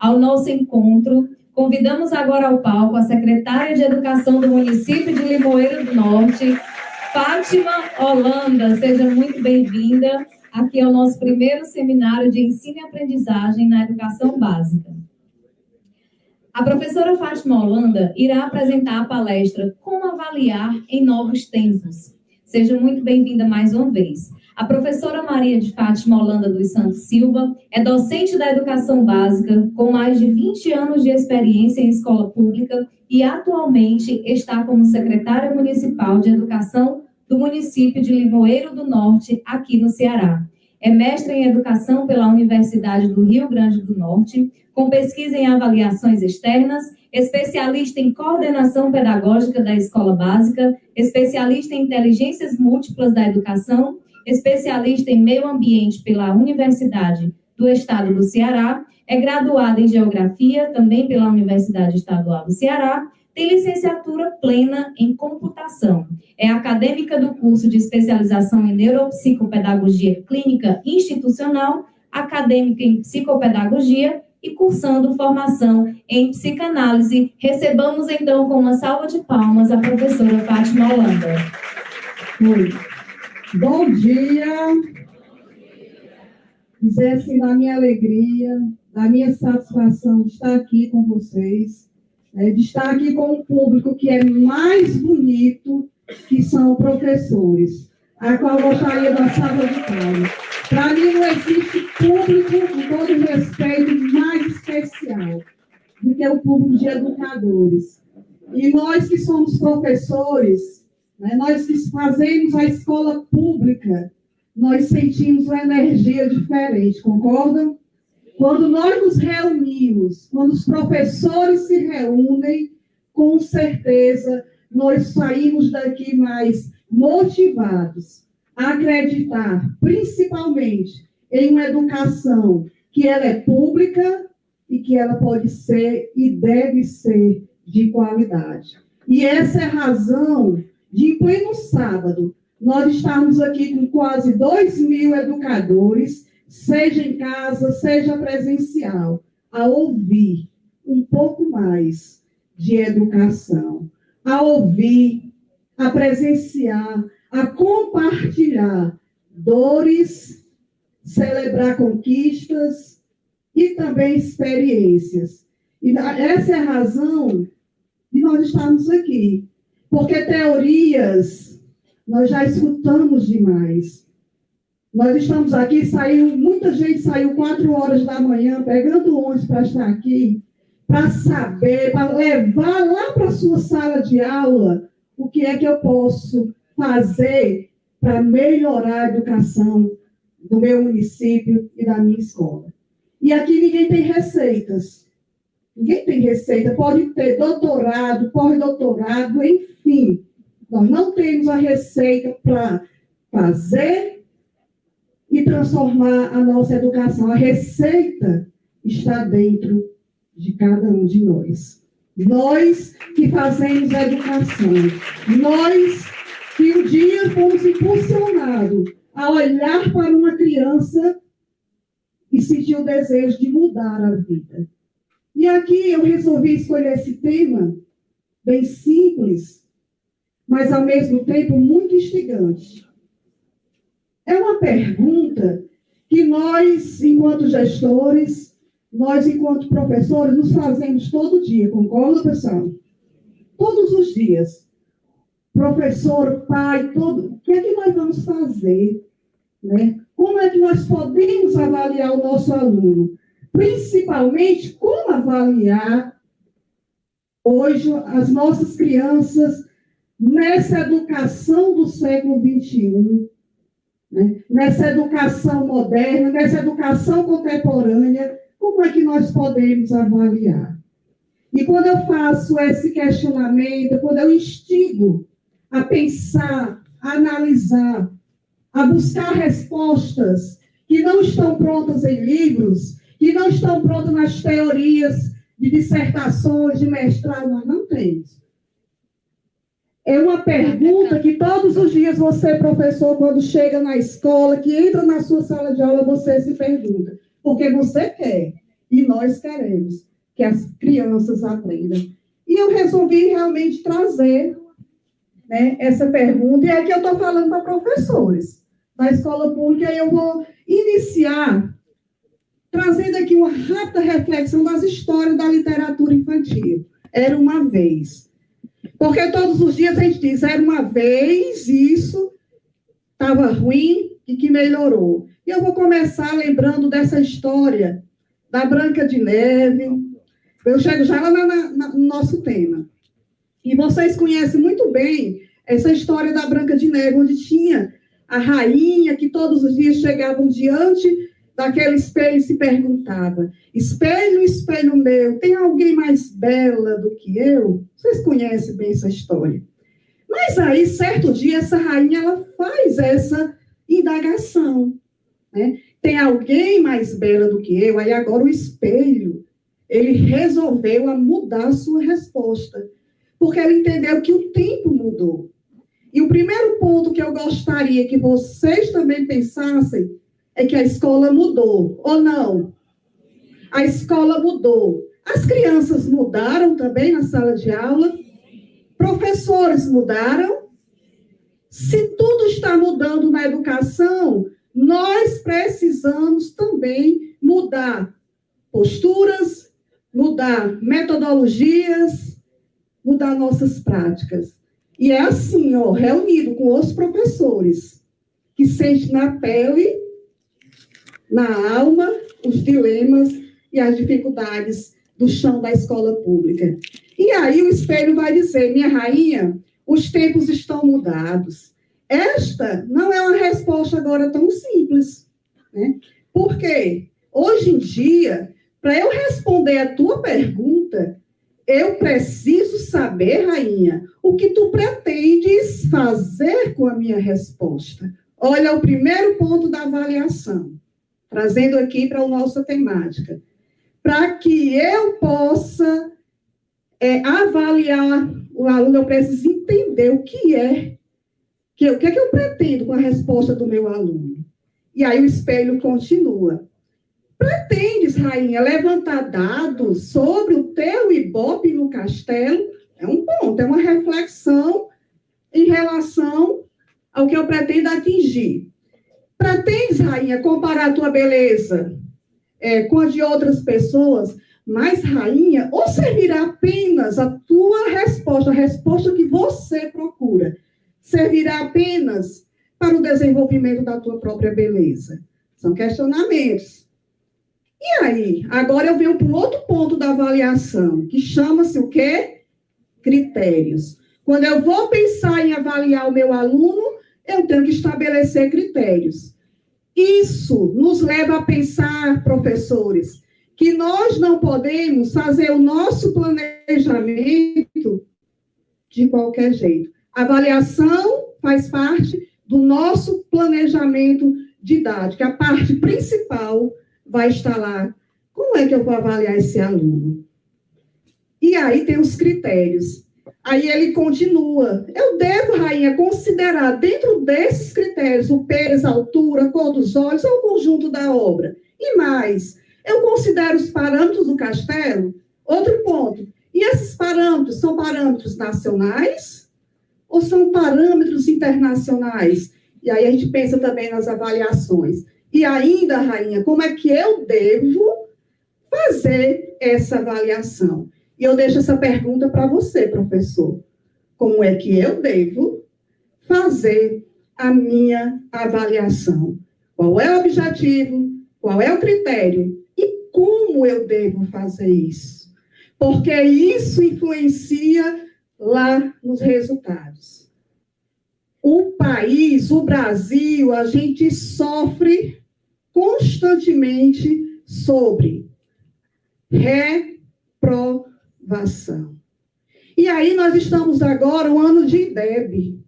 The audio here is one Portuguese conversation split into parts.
ao nosso encontro. Convidamos agora ao palco a secretária de Educação do município de Limoeiro do Norte, Fátima Holanda. Seja muito bem-vinda aqui ao nosso primeiro seminário de ensino e aprendizagem na educação básica. A professora Fátima Holanda irá apresentar a palestra Como Avaliar em Novos Tempos. Seja muito bem-vinda mais uma vez. A professora Maria de Fátima Holanda dos Santos Silva é docente da educação básica com mais de 20 anos de experiência em escola pública e atualmente está como secretária municipal de educação do município de Limoeiro do Norte, aqui no Ceará. É mestre em educação pela Universidade do Rio Grande do Norte, com pesquisa em avaliações externas, especialista em coordenação pedagógica da escola básica, especialista em inteligências múltiplas da educação, especialista em meio ambiente pela Universidade do Estado do Ceará, é graduada em geografia também pela Universidade Estadual do Ceará, tem licenciatura plena em computação. É acadêmica do curso de especialização em neuropsicopedagogia clínica institucional, acadêmica em psicopedagogia e cursando formação em psicanálise. Recebamos, então, com uma salva de palmas, a professora Fátima Holanda. Oi. Bom dia. Dizer assim, da minha alegria, da minha satisfação de estar aqui com vocês, de estar aqui com um público que é mais bonito, que são professores, a qual eu gostaria de uma salva de palmas. Para mim não existe público, com todo respeito, mais especial do que o público de educadores. E nós que somos professores, nós que fazemos a escola pública, nós sentimos uma energia diferente, concordam? Quando nós nos reunimos, quando os professores se reúnem, com certeza nós saímos daqui mais motivados a acreditar, principalmente, em uma educação que ela é pública e que ela pode ser e deve ser de qualidade. E essa é a razão de, em pleno sábado, nós estarmos aqui com quase 2.000 educadores, seja em casa, seja presencial, a ouvir um pouco mais de educação, a ouvir, a presenciar, a compartilhar dores, celebrar conquistas e também experiências. E essa é a razão de nós estarmos aqui, porque teorias nós já escutamos demais. Nós estamos aqui, muita gente saiu 4 horas da manhã, pegando ônibus para estar aqui, para saber, para levar lá para a sua sala de aula o que é que eu posso fazer para melhorar a educação do meu município e da minha escola. E aqui ninguém tem receitas. Ninguém tem receita. Pode ter doutorado, pós-doutorado, enfim. Nós não temos a receita para fazer e transformar a nossa educação. A receita está dentro de cada um de nós. Nós que fazemos a educação. Nós que um dia fomos impulsionados a olhar para uma criança e sentir o desejo de mudar a vida. E aqui eu resolvi escolher esse tema bem simples, mas ao mesmo tempo muito instigante. É uma pergunta que nós, enquanto gestores, nós, enquanto professores, nos fazemos todo dia, concorda, pessoal? Todos os dias. Professor, pai, o que é que nós vamos fazer? Como é que nós podemos avaliar o nosso aluno? Principalmente, como avaliar hoje as nossas crianças nessa educação do século XXI, nessa educação moderna, nessa educação contemporânea, como é que nós podemos avaliar? E quando eu faço esse questionamento, quando eu instigo a pensar, a analisar, a buscar respostas que não estão prontas em livros, que não estão prontas nas teorias de dissertações, de mestrado, nós não temos. É uma pergunta que todos os dias você, professor, quando chega na escola, que entra na sua sala de aula, você se pergunta. Porque você quer. E nós queremos que as crianças aprendam. E eu resolvi realmente trazer, né, essa pergunta, e aqui eu estou falando para professores da escola pública, e eu vou iniciar trazendo aqui uma rápida reflexão das histórias da literatura infantil. Era uma vez. Porque todos os dias a gente diz, era uma vez, isso estava ruim e que melhorou. E eu vou começar lembrando dessa história da Branca de Neve. Eu chego já lá no nosso tema. E vocês conhecem muito bem essa história da Branca de Neve, onde tinha a rainha que todos os dias chegavam diante daquele espelho e se perguntava, espelho, espelho meu, tem alguém mais bela do que eu? Vocês conhecem bem essa história. Mas aí, certo dia, essa rainha ela faz essa indagação, né? Tem alguém mais bela do que eu? Aí agora o espelho, ele resolveu mudar a sua resposta, porque ele entendeu que o tempo mudou. E o primeiro ponto que eu gostaria que vocês também pensassem é que a escola mudou, ou não? A escola mudou. As crianças mudaram também na sala de aula, professores mudaram. Se tudo está mudando na educação, nós precisamos também mudar posturas, mudar metodologias, mudar nossas práticas. E é assim, ó, reunido com os professores, que sentem na pele, na alma, os dilemas e as dificuldades do chão da escola pública. E aí o espelho vai dizer, minha rainha, os tempos estão mudados. Esta não é uma resposta agora tão simples, né? Por quê? Hoje em dia, para eu responder a tua pergunta, eu preciso saber, rainha, o que tu pretendes fazer com a minha resposta. Olha o primeiro ponto da avaliação, trazendo aqui para a nossa temática. Para que eu possa avaliar o aluno, eu preciso entender o que é que eu pretendo com a resposta do meu aluno. E aí o espelho continua. Pretendes, rainha, levantar dados sobre o teu ibope no castelo? É um ponto, é uma reflexão em relação ao que eu pretendo atingir. Pretendes, rainha, comparar a tua beleza com a de outras pessoas? Mas, rainha, ou servirá apenas a tua resposta, a resposta que você procura, servirá apenas para o desenvolvimento da tua própria beleza? São questionamentos. E aí, agora eu venho para um outro ponto da avaliação, que chama-se o quê? Critérios. Quando eu vou pensar em avaliar o meu aluno, eu tenho que estabelecer critérios. Isso nos leva a pensar, professores, que nós não podemos fazer o nosso planejamento de qualquer jeito. A avaliação faz parte do nosso planejamento didático. A parte principal vai estar lá. Como é que eu vou avaliar esse aluno? E aí tem os critérios. Aí ele continua. Eu devo, rainha, considerar dentro desses critérios o peso, a altura, a cor dos olhos ou o conjunto da obra. E mais, eu considero os parâmetros do castelo? Outro ponto. E esses parâmetros são parâmetros nacionais ou são parâmetros internacionais? E aí a gente pensa também nas avaliações. E ainda, rainha, como é que eu devo fazer essa avaliação? E eu deixo essa pergunta para você, professor. Como é que eu devo fazer a minha avaliação? Qual é o objetivo? Qual é o critério? E como eu devo fazer isso? Porque isso influencia lá nos resultados. O país, o Brasil, a gente sofre constantemente sobre reprovação. E aí nós estamos agora no ano de IDEB,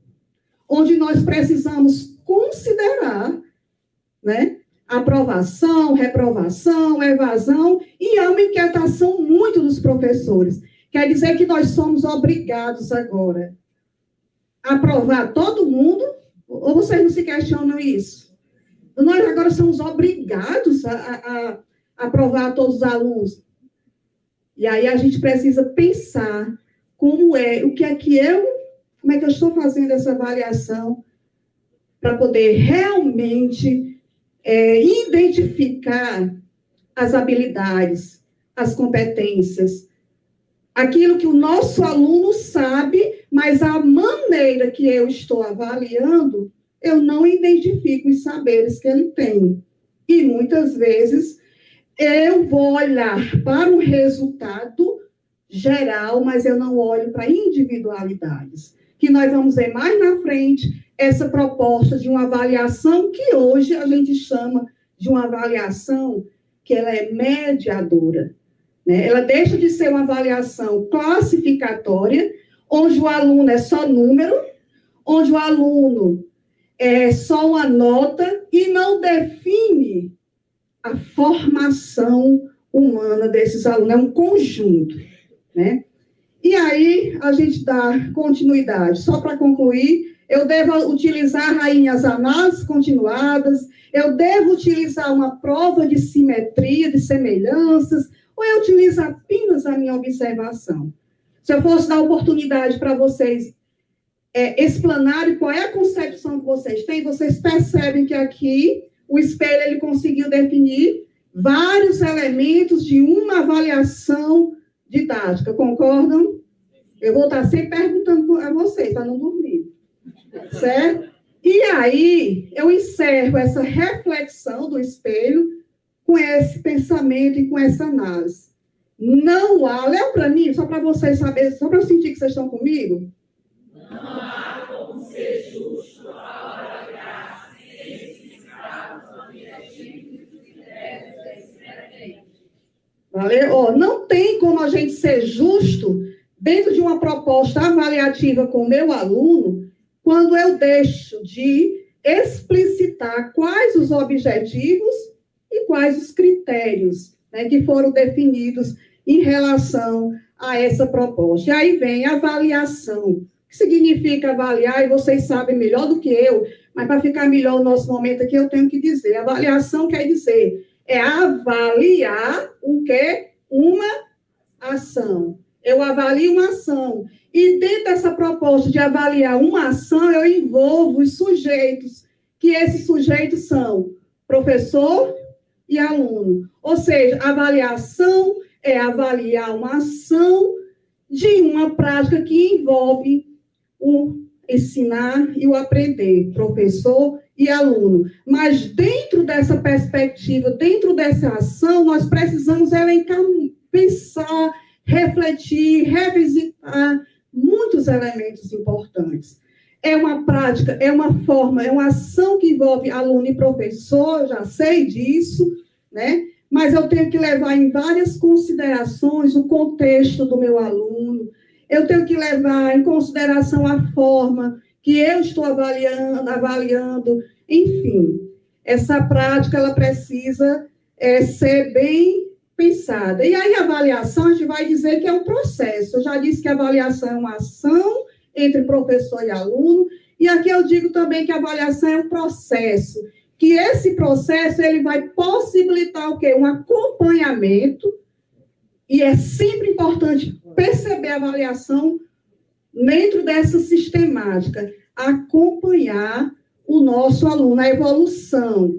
onde nós precisamos considerar, né, aprovação, reprovação, evasão, e há uma inquietação muito dos professores. Quer dizer que nós somos obrigados agora a aprovar todo mundo, ou vocês não se questionam isso? Nós agora somos obrigados a aprovar todos os alunos. E aí a gente precisa pensar como é que eu estou fazendo essa avaliação para poder realmente identificar as habilidades, as competências, aquilo que o nosso aluno sabe, mas a maneira que eu estou avaliando, eu não identifico os saberes que ele tem. E muitas vezes eu vou olhar para o resultado geral, mas eu não olho para individualidades. Que nós vamos ver mais na frente essa proposta de uma avaliação que hoje a gente chama de uma avaliação que ela é mediadora. Né? Ela deixa de ser uma avaliação classificatória, onde o aluno é só número, onde o aluno é só uma nota e não define a formação humana desses alunos. É um conjunto, né? E aí, a gente dá continuidade. Só para concluir, eu devo utilizar, rainhas, análises continuadas, eu devo utilizar uma prova de simetria, de semelhanças, ou eu utilizo apenas a minha observação? Se eu fosse dar oportunidade para vocês explanarem qual é a concepção que vocês têm, vocês percebem que aqui o espelho ele conseguiu definir vários elementos de uma avaliação didática, concordam? Eu vou estar sempre perguntando a vocês, para não dormir, certo? E aí, eu encerro essa reflexão do espelho com esse pensamento e com essa análise. Não há, leu para mim, só para vocês saberem, só para eu sentir que vocês estão comigo? Não há como ser justo a hora graça, valeu? Não tem como a gente ser justo dentro de uma proposta avaliativa com o meu aluno quando eu deixo de explicitar quais os objetivos e quais os critérios, né, que foram definidos em relação a essa proposta. E aí vem a avaliação. O que significa avaliar? E vocês sabem melhor do que eu, mas para ficar melhor o nosso momento aqui, eu tenho que dizer. Avaliação quer dizer, avaliar o quê? Uma ação. Eu avalio uma ação. E dentro dessa proposta de avaliar uma ação, eu envolvo os sujeitos, que esses sujeitos são professor e aluno. Ou seja, avaliação é avaliar uma ação de uma prática que envolve o ensinar e o aprender, professor e aluno. Mas dentro dessa perspectiva, dentro dessa ação, nós precisamos elencar, pensar, refletir, revisitar muitos elementos importantes. É uma prática, é uma forma, é uma ação que envolve aluno e professor, eu já sei disso, né? Mas eu tenho que levar em várias considerações o contexto do meu aluno, eu tenho que levar em consideração a forma que eu estou avaliando, enfim. Essa prática, ela precisa ser bem pensada. E aí, a avaliação, a gente vai dizer que é um processo. Eu já disse que a avaliação é uma ação entre professor e aluno, e aqui eu digo também que a avaliação é um processo, que esse processo ele vai possibilitar o quê? Um acompanhamento, e é sempre importante perceber a avaliação dentro dessa sistemática, acompanhar o nosso aluno, a evolução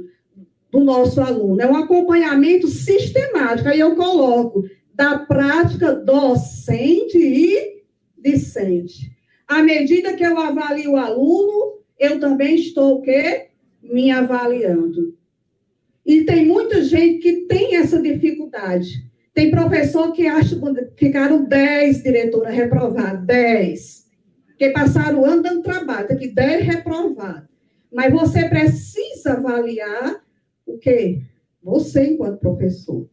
do nosso aluno. É um acompanhamento sistemático, aí eu coloco da prática docente e discente. À medida que eu avalio o aluno, eu também estou o quê? Me avaliando. E tem muita gente que tem essa dificuldade. Tem professor que acha que ficaram 10, diretora, reprovado, 10. Que passaram o ano dando trabalho, tem que 10 reprovados. Mas você precisa avaliar o quê? Você enquanto professor.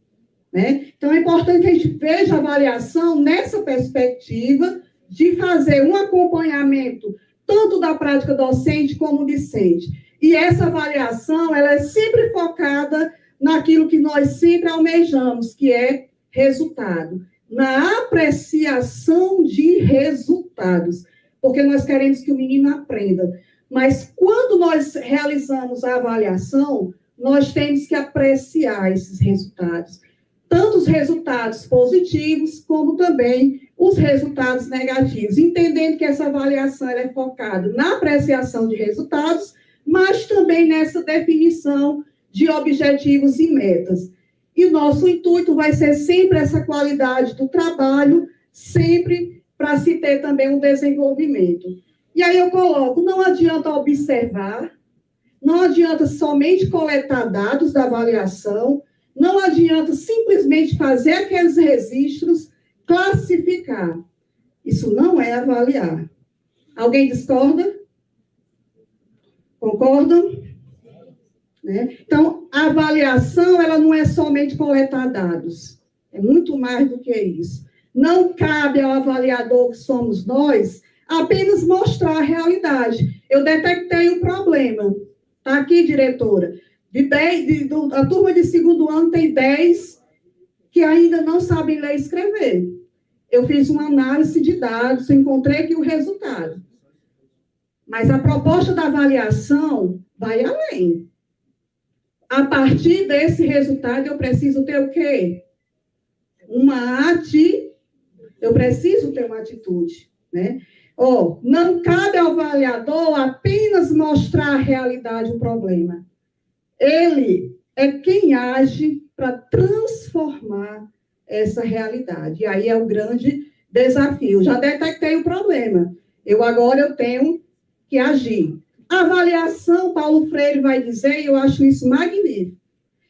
Né? Então, é importante que a gente veja a avaliação nessa perspectiva de fazer um acompanhamento tanto da prática docente como discente. E essa avaliação, ela é sempre focada naquilo que nós sempre almejamos, que é resultado. Na apreciação de resultados. Porque nós queremos que o menino aprenda. Mas quando nós realizamos a avaliação, nós temos que apreciar esses resultados. Tanto os resultados positivos, como também os resultados negativos. Entendendo que essa avaliação ela é focada na apreciação de resultados, mas também nessa definição de objetivos e metas. E nosso intuito vai ser sempre essa qualidade do trabalho, sempre para se ter também um desenvolvimento. E aí eu coloco, não adianta observar, não adianta somente coletar dados da avaliação, não adianta simplesmente fazer aqueles registros, classificar. Isso não é avaliar. Alguém discorda? Concordam? Né? Então, a avaliação, ela não é somente coletar dados. É muito mais do que isso. Não cabe ao avaliador, que somos nós, apenas mostrar a realidade. Eu detectei o problema. Está aqui, diretora. A turma de segundo ano tem 10 que ainda não sabem ler e escrever. Eu fiz uma análise de dados, encontrei aqui o resultado. Mas a proposta da avaliação vai além. A partir desse resultado, eu preciso ter o quê? Eu preciso ter uma atitude, né? Não cabe ao avaliador apenas mostrar a realidade, o problema. Ele é quem age para transformar essa realidade. E aí é o grande desafio. Já detectei o problema. Agora eu tenho que agir. A avaliação, Paulo Freire vai dizer, e eu acho isso magnífico,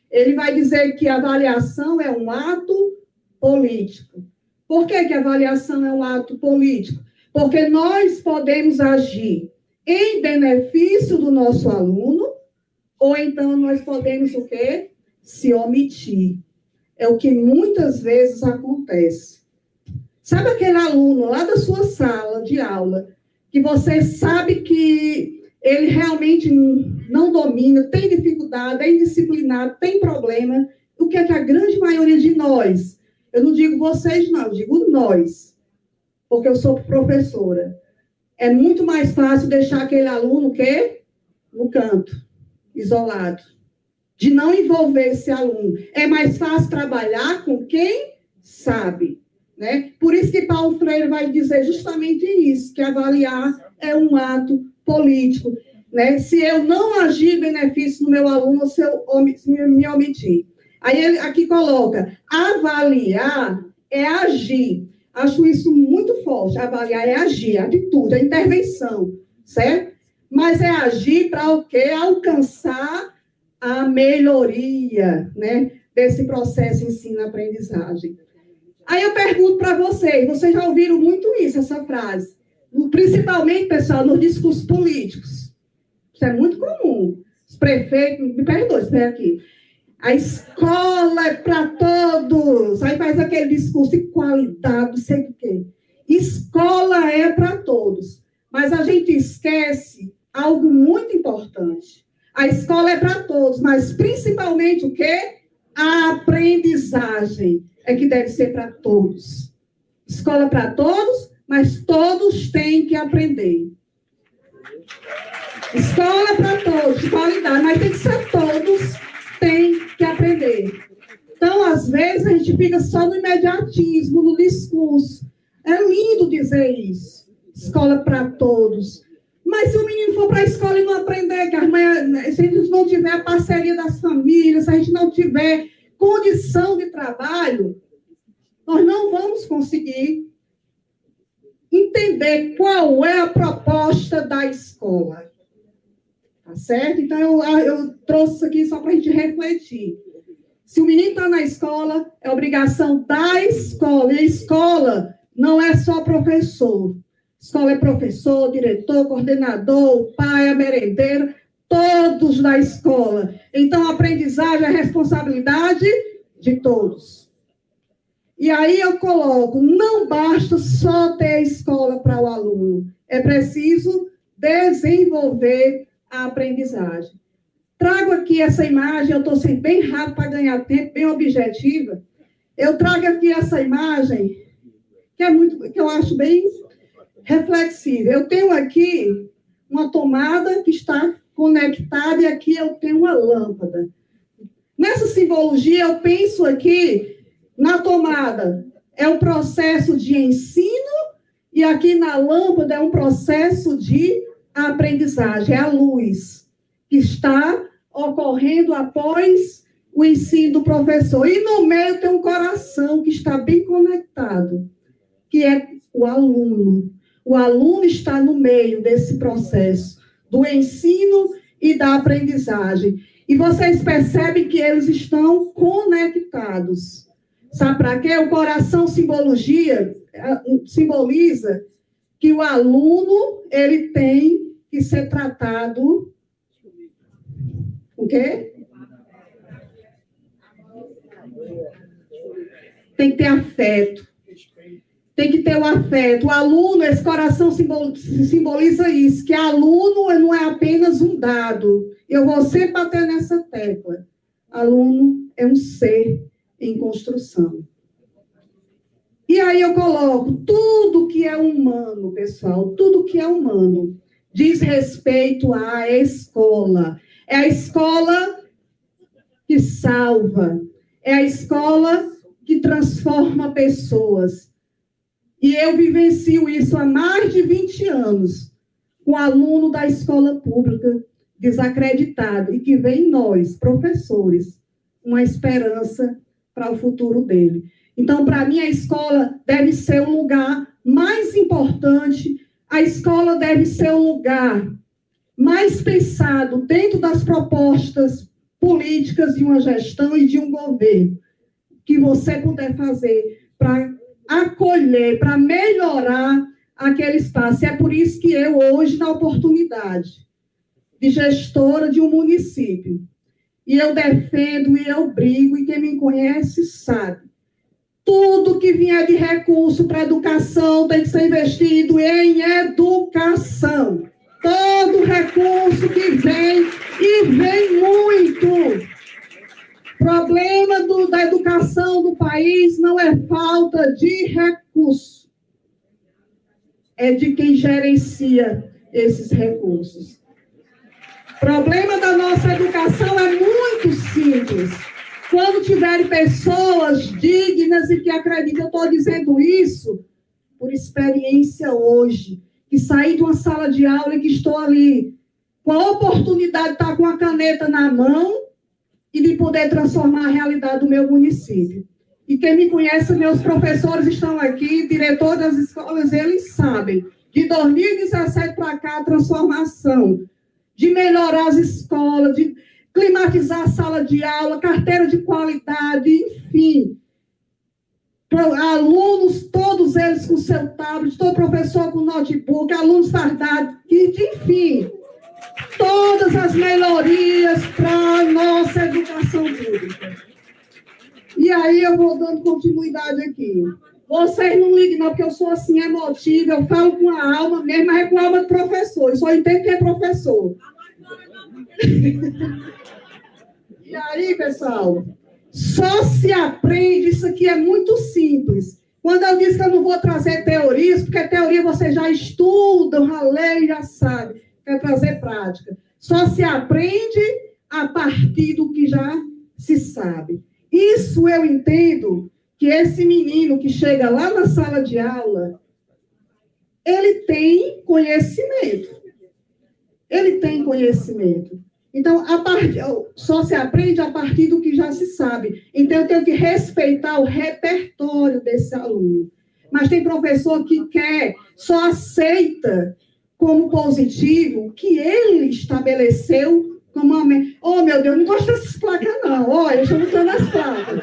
ele vai dizer que a avaliação é um ato político. Por que a avaliação é um ato político? Porque nós podemos agir em benefício do nosso aluno, ou então nós podemos o quê? Se omitir. É o que muitas vezes acontece. Sabe aquele aluno lá da sua sala de aula, que você sabe que ele realmente não domina, tem dificuldade, é indisciplinado, tem problema? O que é que a grande maioria de nós, eu não digo vocês não, eu digo nós, porque eu sou professora, é muito mais fácil deixar aquele aluno no canto, isolado, de não envolver esse aluno. É mais fácil trabalhar com quem sabe, né? Por isso que Paulo Freire vai dizer justamente isso, que avaliar é um ato político, né? Se eu não agir em benefício do meu aluno, se eu me omitir. Aí ele aqui coloca, avaliar é agir. Acho isso muito forte. Avaliar é agir, atitude, a intervenção, certo? Mas é agir para o quê? Alcançar a melhoria, né, desse processo de ensino-aprendizagem. Aí eu pergunto para vocês já ouviram muito isso, essa frase? Principalmente, pessoal, nos discursos políticos. Isso é muito comum. Os prefeitos, me perdoe, espera aqui. A escola é para todos. Aí faz aquele discurso de qualidade, não sei o quê. Escola é para todos. Mas a gente esquece algo muito importante. A escola é para todos, mas principalmente o quê? A aprendizagem é que deve ser para todos. Escola para todos, mas todos têm que aprender. Escola para todos, de qualidade, mas tem que ser todos, têm que aprender. Então, às vezes, a gente fica só no imediatismo, no discurso. É lindo dizer isso. Escola para todos. Mas se o menino for para a escola e não aprender, que se a gente não tiver a parceria das famílias, se a gente não tiver condição de trabalho, nós não vamos conseguir entender qual é a proposta da escola. Tá certo? Então, eu trouxe isso aqui só para a gente refletir. Se o menino está na escola, é obrigação da escola. E a escola não é só professor. Escola é professor, diretor, coordenador, o pai, a merendeira, todos da escola. Então, a aprendizagem é responsabilidade de todos. E aí eu coloco, não basta só ter a escola para o aluno, é preciso desenvolver a aprendizagem. Trago aqui essa imagem, eu estou sendo bem rápido para ganhar tempo, bem objetiva. Eu trago aqui essa imagem, que eu acho bem reflexiva. Eu tenho aqui uma tomada que está com conectada e aqui eu tenho uma lâmpada. Nessa simbologia, eu penso aqui na tomada. É um processo de ensino e aqui na lâmpada é um processo de aprendizagem. É a luz que está ocorrendo após o ensino do professor. E no meio tem um coração que está bem conectado, que é o aluno. O aluno está no meio desse processo do ensino e da aprendizagem. E vocês percebem que eles estão conectados. Sabe para quê? O coração simboliza que o aluno ele tem que ser tratado. O quê? Tem que ter afeto. Tem que ter o afeto. O aluno, esse coração simboliza isso, que aluno não é apenas um dado. Eu vou sempre bater nessa tecla. Aluno é um ser em construção. E aí eu coloco tudo que é humano, pessoal, tudo que é humano diz respeito à escola. É a escola que salva. É a escola que transforma pessoas. E eu vivencio isso há mais de 20 anos, com aluno da escola pública desacreditado, e que vê em nós, professores, uma esperança para o futuro dele. Então, para mim, a escola deve ser o lugar mais importante, a escola deve ser o lugar mais pensado dentro das propostas políticas de uma gestão e de um governo, que você puder fazer para acolher, para melhorar aquele espaço. É por isso que eu, hoje, na oportunidade de gestora de um município, e eu defendo e eu brigo, e quem me conhece sabe, tudo que vier de recurso para educação tem que ser investido em educação. Todo recurso que vem, e vem muito. O problema da educação do país não é falta de recurso. É de quem gerencia esses recursos. O problema da nossa educação é muito simples. Quando tiverem pessoas dignas e que acreditam, eu estou dizendo isso por experiência hoje, que saí de uma sala de aula e que estou ali com a oportunidade de estar com a caneta na mão e de poder transformar a realidade do meu município. E quem me conhece, meus professores estão aqui, diretor das escolas, eles sabem. De 2017 para cá, a transformação, de melhorar as escolas, de climatizar a sala de aula, carteira de qualidade, enfim. Alunos, todos eles com seu tablet, todo professor com notebook, alunos fardados, enfim. Todas as melhorias para a nossa educação pública. E aí eu vou dando continuidade aqui. Vocês não liguem não, porque eu sou assim emotiva, eu falo com a alma mesmo, mas é com a alma de professor, eu só entendo que é professor. E aí, pessoal, só se aprende, isso aqui é muito simples. Quando eu disse que eu não vou trazer teorias, porque teoria você já estuda, já lê, já sabe. Quer trazer prática. Só se aprende a partir do que já se sabe. Isso eu entendo que esse menino que chega lá na sala de aula, ele tem conhecimento. Ele tem conhecimento. Então, só se aprende a partir do que já se sabe. Então, eu tenho que respeitar o repertório desse aluno. Mas tem professor que quer, só aceita como positivo que ele estabeleceu como uma... Oh, meu Deus, não gosto dessas placas, não. Olha, eu estou botando as placas.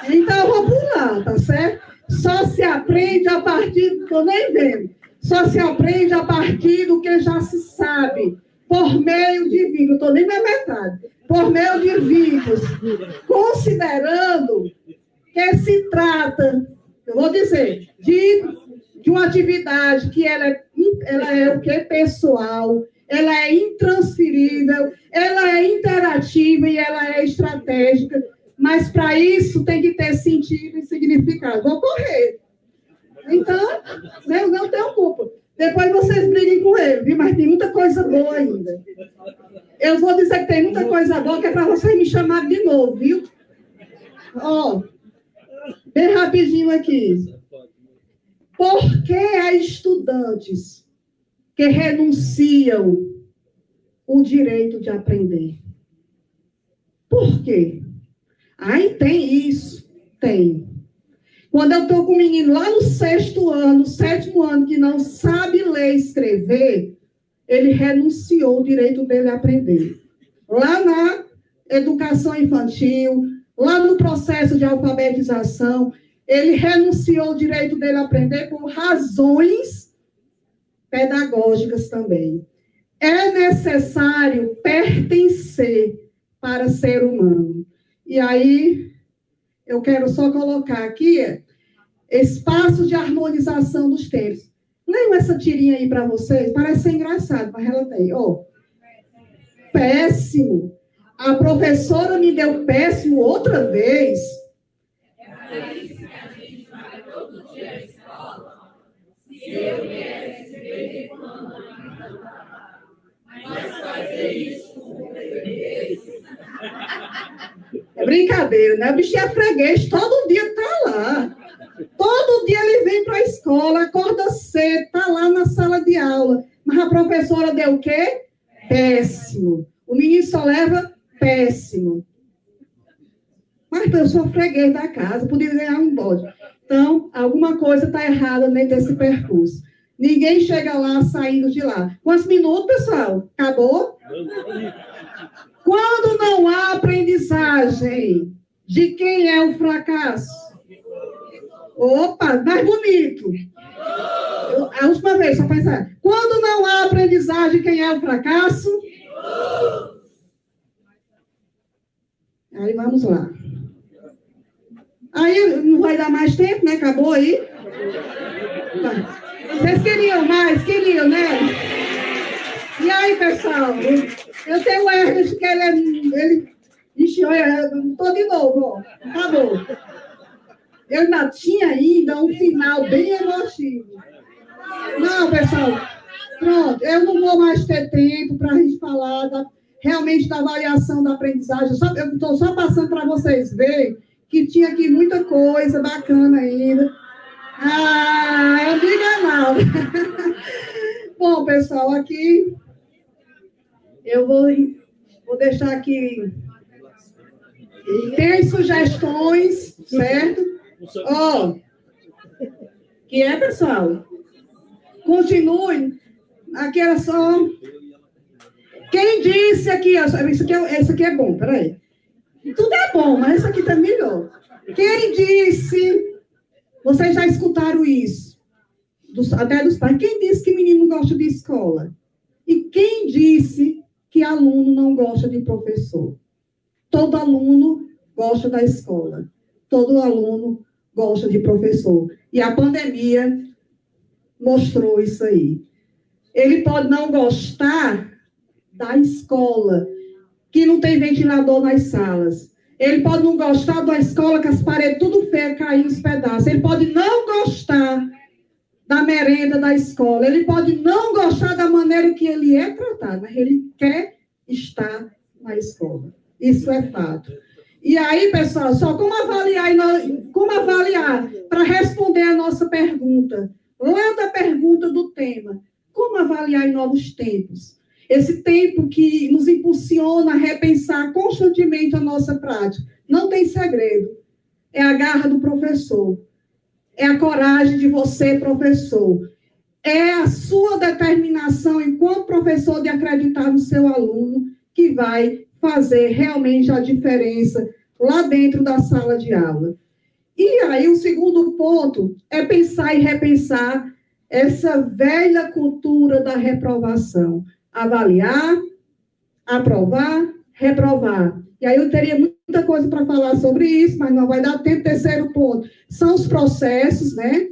Então, eu vou pular, tá certo? Só se aprende a partir... Estou nem vendo. Só se aprende a partir do que já se sabe. Por meio de vínculos. Estou nem na metade. Por meio de vínculos. Considerando que se trata, eu vou dizer, de uma atividade que ela é o que? Pessoal, ela é intransferível, ela é interativa e ela é estratégica, mas para isso tem que ter sentido e significado. Vou correr. Então, não tenho culpa. Depois vocês briguem com ele, viu? Mas tem muita coisa boa ainda. Eu vou dizer que tem muita coisa boa que é para vocês me chamarem de novo, viu? Ó, bem rapidinho aqui. Por que há estudantes que renunciam o direito de aprender? Por quê? Aí tem isso? Tem. Quando eu estou com um menino lá no 6º ano, 7º ano, que não sabe ler e escrever, ele renunciou o direito dele a aprender. Lá na educação infantil, lá no processo de alfabetização, ele renunciou o direito dele a aprender por razões pedagógicas também. É necessário pertencer para ser humano. E aí, eu quero só colocar aqui espaço de harmonização dos tempos. Leiam essa tirinha aí para vocês, parece ser engraçado, mas ela tem, ó. Péssimo. A professora me deu péssimo outra vez. É para isso que a gente vai todo dia à escola. Se eu viesse de vez em quando, mas fazer isso com freguês. É brincadeira, né? O bicho é freguês, todo dia está lá. Todo dia ele vem para a escola, acorda cedo, está lá na sala de aula. Mas a professora deu o quê? Péssimo. O menino só leva péssimo. Mas eu sou freguês da casa, podia ganhar um bode. Então, alguma coisa está errada dentro desse percurso. Ninguém chega lá saindo de lá. Quantos minutos, pessoal? Acabou? Quando não há aprendizagem, de quem é o fracasso? Opa, mais bonito. A última vez, só pensar. Quando não há aprendizagem, quem é o fracasso? Aí vamos lá. Aí não vai dar mais tempo, né? Acabou aí. Vocês queriam mais? Queriam, né? E aí, pessoal? Eu tenho o Ernest, que ele... Ixi, olha, estou de novo, ó. Acabou. Eu ainda tinha ainda um final bem emotivo. Não, pessoal, pronto, eu não vou mais ter tempo para a gente falar realmente da avaliação da aprendizagem. Eu estou só passando para vocês verem que tinha aqui muita coisa bacana ainda. Eu digo nada. Bom, pessoal, aqui eu vou deixar aqui. Tem sugestões, certo? Ó, que é, pessoal? Continue. Aqui era só... Quem disse aqui... Esse aqui é bom, peraí. Tudo é bom, mas esse aqui tá melhor. Quem disse... Vocês já escutaram isso? Até dos pais. Quem disse que menino não gosta de escola? E quem disse que aluno não gosta de professor? Todo aluno gosta da escola. Todo aluno gosta de professor. E a pandemia mostrou isso aí. Ele pode não gostar da escola, que não tem ventilador nas salas. Ele pode não gostar da escola, que as paredes tudo feias, caindo os pedaços. Ele pode não gostar da merenda da escola. Ele pode não gostar da maneira que ele é tratado, mas ele quer estar na escola. Isso é fato. E aí, pessoal, só como avaliar para responder a nossa pergunta, lá da pergunta do tema, como avaliar em novos tempos? Esse tempo que nos impulsiona a repensar constantemente a nossa prática. Não tem segredo. É a garra do professor. É a coragem de você, professor. É a sua determinação, enquanto professor, de acreditar no seu aluno, que vai fazer realmente a diferença lá dentro da sala de aula. E aí, o segundo ponto é pensar e repensar essa velha cultura da reprovação. Avaliar, aprovar, reprovar. E aí eu teria muita coisa para falar sobre isso, mas não vai dar tempo. Terceiro ponto, são os processos, né?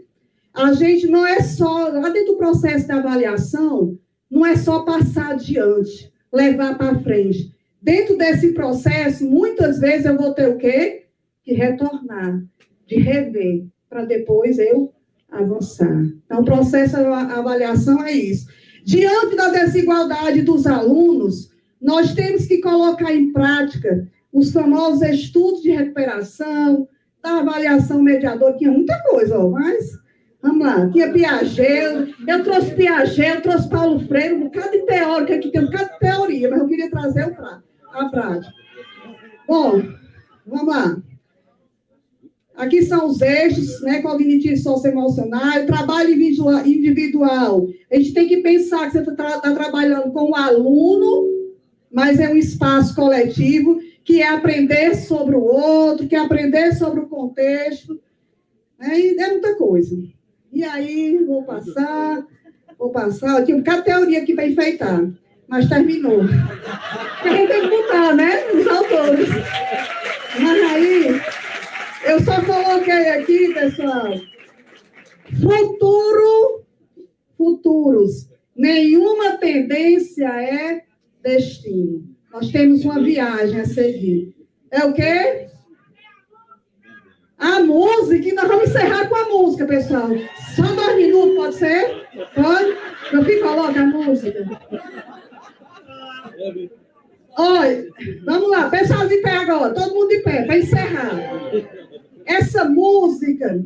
A gente não é só, lá dentro do processo de avaliação, não é só passar adiante, levar para frente. Dentro desse processo, muitas vezes eu vou ter o quê? Que retornar, de rever, para depois eu avançar. Então, o processo de avaliação é isso. Diante da desigualdade dos alunos, Nós temos que colocar em prática os famosos estudos de recuperação, da avaliação mediadora, tinha muita coisa, ó, mas vamos lá, tinha Piaget, eu trouxe Piaget, eu trouxe Paulo Freire, um bocado de teórica, aqui tem um bocado de teoria, mas eu queria trazer a prática. Bom, vamos lá. Aqui são os eixos, né, cognitivo, socioemocional, trabalho individual. A gente tem que pensar que você está trabalhando com o aluno, mas é um espaço coletivo, que é aprender sobre o outro, que é aprender sobre o contexto. É muita coisa. E aí, vou passar. Eu tinha um bocado de teoria aqui para enfeitar, mas terminou. A gente tem que botar, né? Os autores. Mas aí, eu só coloquei aqui, pessoal, futuros. Nenhuma tendência é destino. Nós temos uma viagem a seguir. É o quê? A música, e nós vamos encerrar com a música, pessoal. Só 2 minutos, pode ser? Pode? Meu filho, coloca a música. Olha, vamos lá, pessoal de pé agora, todo mundo de pé, para encerrar. Essa música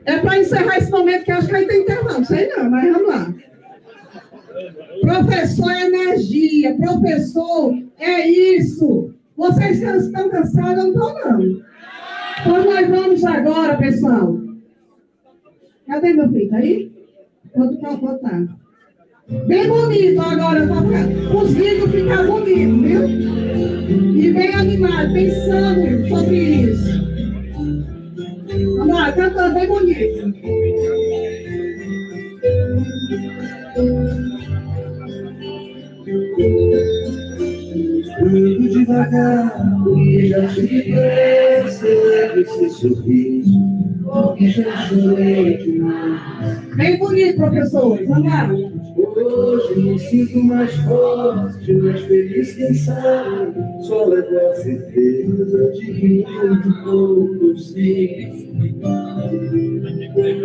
é para encerrar esse momento, que eu acho que aí tem intervalo, não sei não, mas vamos lá. Professor é energia, professor é isso. Vocês estão cansados? Eu não estou, não. Então nós vamos agora, pessoal. Cadê meu filho? Tá aí? Pode botar. Bem bonito agora, os vídeos ficam bonitos, viu? E bem animado, pensando sobre isso. Vamos lá, cantando bem bonito. Ando devagar, e já te percebo esse sorriso, porque já chorei demais. Bem bonito, professor. Vamos lá. Hoje me sinto mais forte, mais feliz, quem sabe. Só levo a certeza de que muito pouco sei.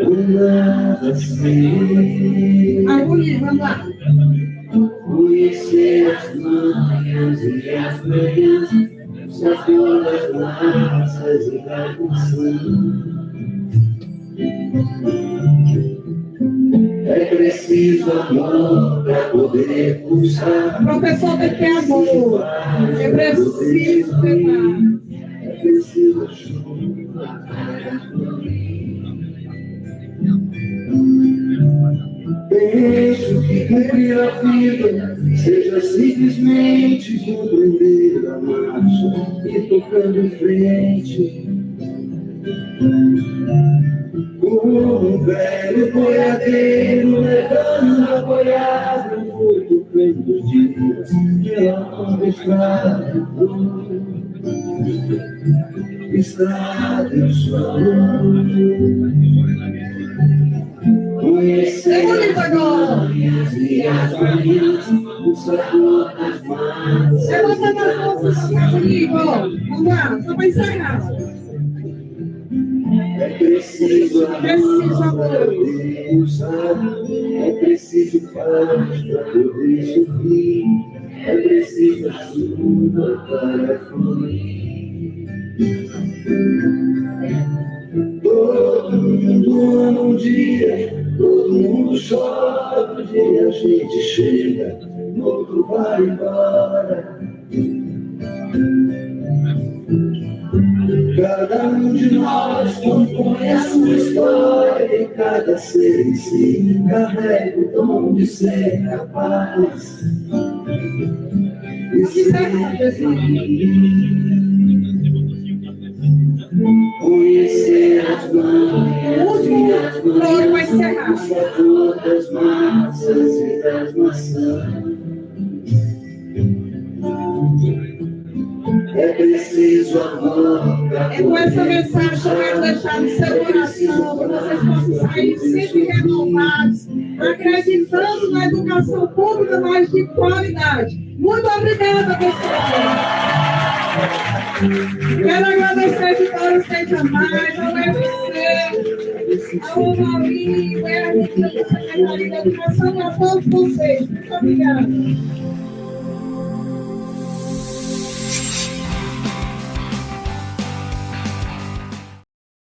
Por nada sei. Ah, bonito, vamos lá. Conhecer as manhãs e as manhãs, saber as massas e a maçã. É preciso amor para poder pulsar. O professor tem que ter amor. É preciso ter paz. É preciso chuva para fluir. Deixo que cumprir a vida seja simplesmente compreender a marcha e tocando em frente. Como um velho boiadeiro levando a boiada muito dos dias pela estrada. Estrada eu sou. Conhecer as manhãs e as manhãs, o sabor das massas. Levanta as mãos, tá bonito, ó. Vamos lá, só para encerrar. É preciso amor para poder usar, é preciso paz para poder subir, é preciso chuva para fluir. Todo mundo ama um dia, todo mundo chora, um dia a gente chega, no outro vai embora. Cada um de nós compõe a sua história e cada ser em si carrega o dom de ser capaz de ser feliz. Conhecer as manhãs e as manhãs, o sabor das massas e das maçãs. É preciso amor para É com essa mensagem que eu quero deixar no seu coração, que vocês possam sair sempre renovados, acreditando na educação pública, mas de qualidade. Muito obrigada, pessoal. Quero agradecer a Vitória Sede Mais, ao UFC, Alô, Maurinho, Secretaria da Educação e a todos vocês. Muito obrigada.